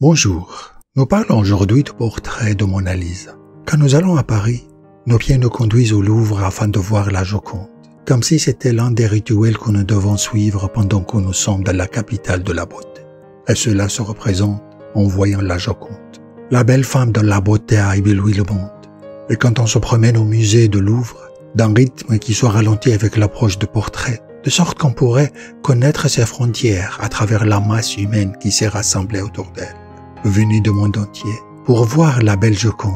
Bonjour, nous parlons aujourd'hui du portrait de Mona Lisa. Quand nous allons à Paris, nos pieds nous conduisent au Louvre afin de voir la Joconde, comme si c'était l'un des rituels que nous devons suivre pendant que nous sommes dans la capitale de la beauté. Et cela se représente en voyant la Joconde, la belle femme dont la beauté a ébloui le monde. Et quand on se promène au musée de Louvre, d'un rythme qui soit ralenti avec l'approche de portraits, de sorte qu'on pourrait connaître ses frontières à travers la masse humaine qui s'est rassemblée autour d'elle, venue du monde entier, pour voir la belle Joconde,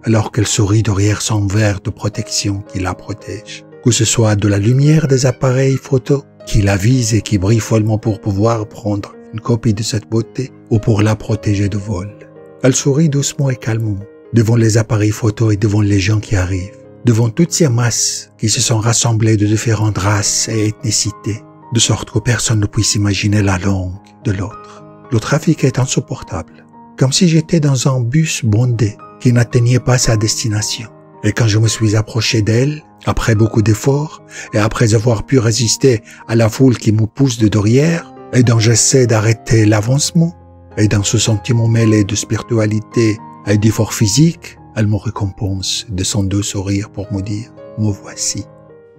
alors qu'elle sourit derrière son verre de protection qui la protège. Que ce soit de la lumière des appareils photo qui la visent et qui brillent follement pour pouvoir prendre une copie de cette beauté ou pour la protéger de vol. Elle sourit doucement et calmement devant les appareils photo et devant les gens qui arrivent, devant toutes ces masses qui se sont rassemblées de différentes races et ethnicités, de sorte que personne ne puisse imaginer la langue de l'autre. Le trafic est insupportable, comme si j'étais dans un bus bondé qui n'atteignait pas sa destination. Et quand je me suis approché d'elle, après beaucoup d'efforts, et après avoir pu résister à la foule qui me pousse de derrière, et dont j'essaie d'arrêter l'avancement, et dans ce sentiment mêlé de spiritualité et d'effort physique, elle me récompense de son doux sourire pour me dire « me voici ».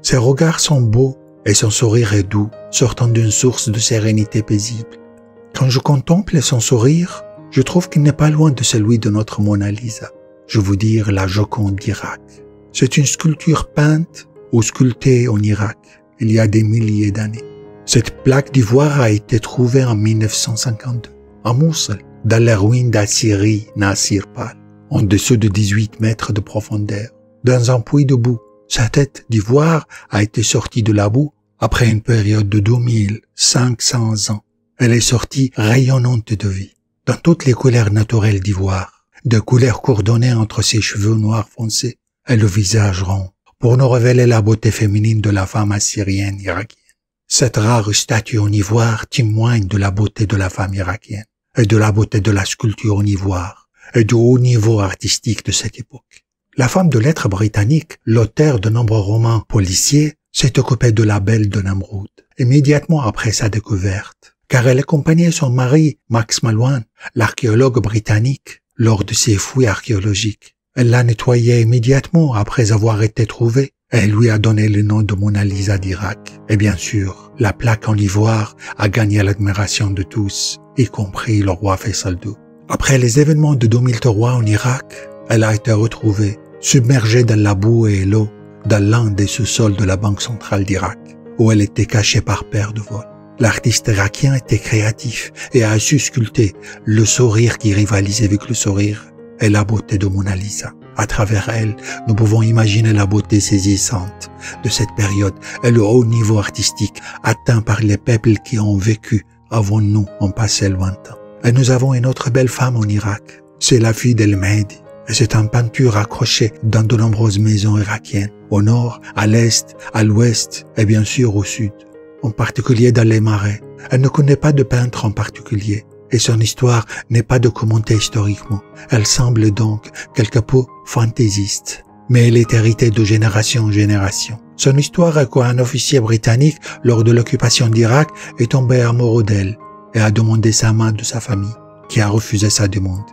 Ses regards sont beaux et son sourire est doux, sortant d'une source de sérénité paisible. Quand je contemple son sourire, je trouve qu'il n'est pas loin de celui de notre Mona Lisa. Je veux dire la Joconde d'Irak. C'est une sculpture peinte ou sculptée en Irak, il y a des milliers d'années. Cette plaque d'ivoire a été trouvée en 1952, à Mossoul, dans les ruines d'Assyrie Nassir-Pal, en dessous de 18 mètres de profondeur, dans un puits de boue. Sa tête d'ivoire a été sortie de la boue après une période de 2500 ans. Elle est sortie rayonnante de vie, dans toutes les couleurs naturelles d'ivoire, de couleurs coordonnées entre ses cheveux noirs foncés et le visage rond, pour nous révéler la beauté féminine de la femme assyrienne irakienne. Cette rare statue en ivoire témoigne de la beauté de la femme irakienne et de la beauté de la sculpture en ivoire et du haut niveau artistique de cette époque. La femme de lettres britannique, l'auteur de nombreux romans policiers, s'est occupée de la Belle de Namroud, immédiatement après sa découverte, car elle accompagnait son mari, Max Malone, l'archéologue britannique, lors de ses fouilles archéologiques. Elle l'a nettoyée immédiatement après avoir été trouvée et elle lui a donné le nom de Mona Lisa d'Irak. Et bien sûr, la plaque en ivoire a gagné l'admiration de tous, y compris le roi Faisal II. Après les événements de 2003 en Irak, elle a été retrouvée, submergée dans la boue et l'eau, dans l'un des sous-sols de la Banque centrale d'Irak, où elle était cachée par paire de vol. L'artiste irakien était créatif et a su sculpter le sourire qui rivalisait avec le sourire et la beauté de Mona Lisa. À travers elle, nous pouvons imaginer la beauté saisissante de cette période et le haut niveau artistique atteint par les peuples qui ont vécu avant nous en passé lointain. Et nous avons une autre belle femme en Irak, c'est la fille d'El-Mahdi. Et c'est une peinture accrochée dans de nombreuses maisons irakiennes, au nord, à l'est, à l'ouest et bien sûr au sud, en particulier dans les marais. Elle ne connaît pas de peintre en particulier et son histoire n'est pas documentée historiquement. Elle semble donc quelque peu fantaisiste, mais elle est héritée de génération en génération. Son histoire est qu'un officier britannique, lors de l'occupation d'Irak, est tombé amoureux d'elle et a demandé sa main de sa famille, qui a refusé sa demande.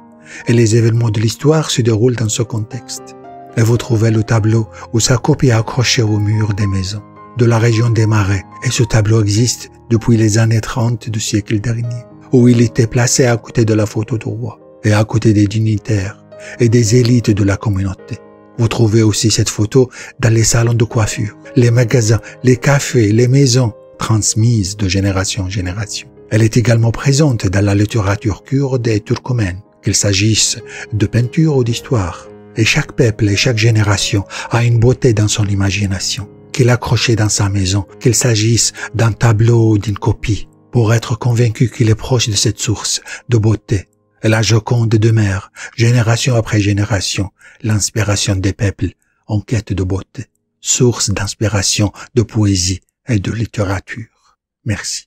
Et les événements de l'histoire se déroulent dans ce contexte. Et vous trouvez le tableau où sa copie est accrochée au mur des maisons de la région des Marais. Et ce tableau existe depuis les années 30 du siècle dernier, où il était placé à côté de la photo du roi et à côté des dignitaires et des élites de la communauté. Vous trouvez aussi cette photo dans les salons de coiffure, les magasins, les cafés, les maisons, transmises de génération en génération. Elle est également présente dans la littérature kurde et turkmène, qu'il s'agisse de peinture ou d'histoire. Et chaque peuple et chaque génération a une beauté dans son imagination, qu'il accrochait dans sa maison, qu'il s'agisse d'un tableau ou d'une copie, pour être convaincu qu'il est proche de cette source de beauté. Et la Joconde demeure, génération après génération, l'inspiration des peuples en quête de beauté, source d'inspiration, de poésie et de littérature. Merci.